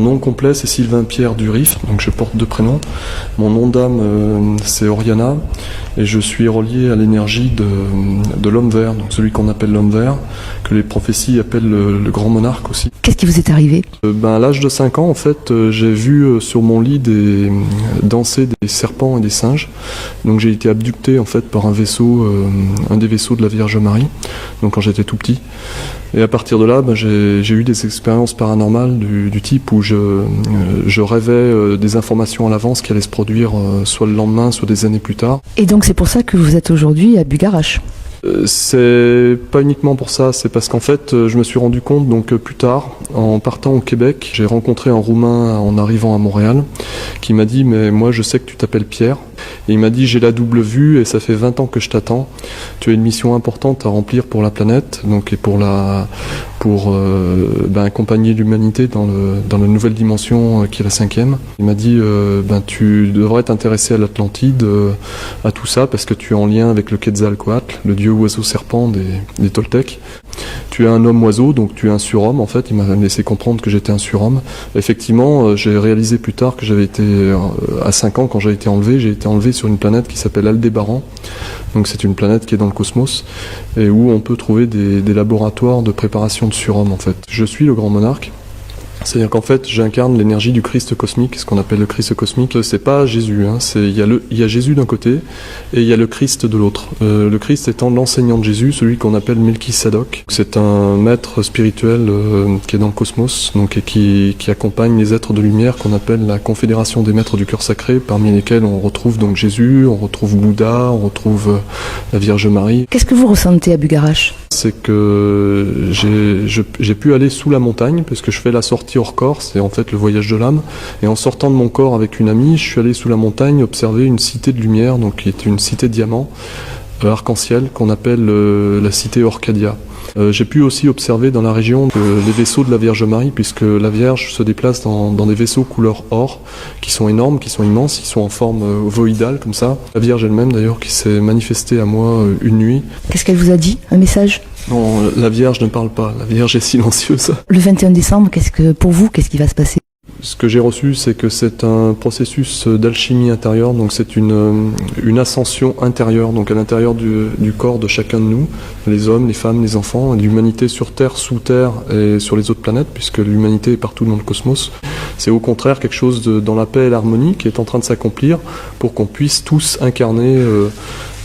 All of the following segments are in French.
Mon nom complet c'est Sylvain Pierre Durif, donc je porte deux prénoms. Mon nom d'âme c'est Oriana et je suis relié à l'énergie de l'homme vert, donc celui qu'on appelle l'homme vert, que les prophéties appellent le grand monarque aussi. Qu'est-ce qui vous est arrivé ? À l'âge de 5 ans, en fait, j'ai vu sur mon lit danser des serpents et des singes. Donc j'ai été abducté en fait par un des vaisseaux de la Vierge Marie, donc quand j'étais tout petit. Et à partir de là, j'ai eu des expériences paranormales du type où je rêvais des informations à l'avance qui allaient se produire soit le lendemain, soit des années plus tard. Et donc c'est pour ça que vous êtes aujourd'hui à Bugarache ? C'est pas uniquement pour ça, c'est parce qu'en fait je me suis rendu compte donc plus tard, en partant au Québec, j'ai rencontré un Roumain en arrivant à Montréal qui m'a dit mais moi je sais que tu t'appelles Pierre, et il m'a dit j'ai la double vue et ça fait 20 ans que je t'attends, tu as une mission importante à remplir pour la planète, donc et pour accompagner l'humanité dans la nouvelle dimension qui est la 5e. Il m'a dit tu devrais t'intéresser à l'Atlantide, à tout ça parce que tu es en lien avec le Quetzalcoatl, le dieu oiseau serpent des Toltecs. Tu es un homme oiseau, donc tu es un surhomme en fait. Il m'a laissé comprendre que j'étais un surhomme. Effectivement, j'ai réalisé plus tard que j'avais été, à 5 ans quand j'ai été enlevé sur une planète qui s'appelle Aldébaran. Donc c'est une planète qui est dans le cosmos et où on peut trouver des laboratoires de préparation de surhommes en fait. Je suis le grand monarque. C'est-à-dire qu'en fait, j'incarne l'énergie du Christ cosmique, ce qu'on appelle le Christ cosmique. C'est pas Jésus, il y a Jésus d'un côté et il y a le Christ de l'autre. Le Christ étant l'enseignant de Jésus, celui qu'on appelle Melchisadok. C'est un maître spirituel qui est dans le cosmos, donc et qui accompagne les êtres de lumière qu'on appelle la Confédération des maîtres du cœur sacré, parmi lesquels on retrouve donc Jésus, on retrouve Bouddha, on retrouve la Vierge Marie. Qu'est-ce que vous ressentez à Bugarache ? C'est que j'ai pu aller sous la montagne parce que je fais la sortie hors corps, c'est en fait le voyage de l'âme, et en sortant de mon corps avec une amie, je suis allé sous la montagne observer une cité de lumière, donc qui est une cité diamant arc-en-ciel qu'on appelle la cité Orcadia. J'ai pu aussi observer dans la région les vaisseaux de la Vierge Marie, puisque la Vierge se déplace dans des vaisseaux couleur or, qui sont énormes, qui sont immenses, qui sont en forme ovoïdale comme ça. La Vierge elle-même d'ailleurs qui s'est manifestée à moi une nuit. Qu'est-ce qu'elle vous a dit ? Un message ? Non, la Vierge ne parle pas, la Vierge est silencieuse. Le 21 décembre, qu'est-ce qui va se passer ? Ce que j'ai reçu, c'est que c'est un processus d'alchimie intérieure, donc c'est une ascension intérieure, donc à l'intérieur du corps de chacun de nous, les hommes, les femmes, les enfants, l'humanité sur Terre, sous Terre et sur les autres planètes, puisque l'humanité est partout dans le cosmos. C'est au contraire quelque chose dans la paix et l'harmonie qui est en train de s'accomplir pour qu'on puisse tous incarner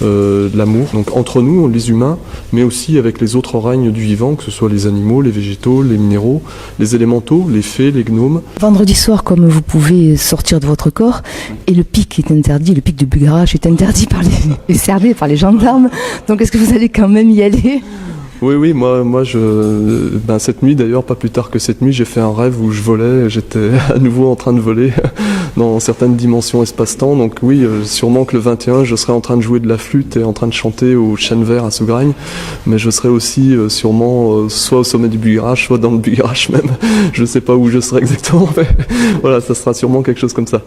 de l'amour, donc entre nous, les humains, mais aussi avec les autres règnes du vivant, que ce soit les animaux, les végétaux, les minéraux, les élémentaux, les fées, les gnomes. Vendredi soir, comme vous pouvez sortir de votre corps, et le pic est interdit, le pic de Bugarache est interdit par les cervets, par les gendarmes, donc est-ce que vous allez quand même y aller ? Oui, moi cette nuit d'ailleurs, pas plus tard que cette nuit, j'ai fait un rêve où je volais, j'étais à nouveau en train de voler dans certaines dimensions espace-temps, donc oui, sûrement que le 21, je serai en train de jouer de la flûte et en train de chanter au chêne vert à Sougragne, mais je serai aussi sûrement soit au sommet du Bugarache, soit dans le Bugarache même, je sais pas où je serai exactement, mais voilà, ça sera sûrement quelque chose comme ça.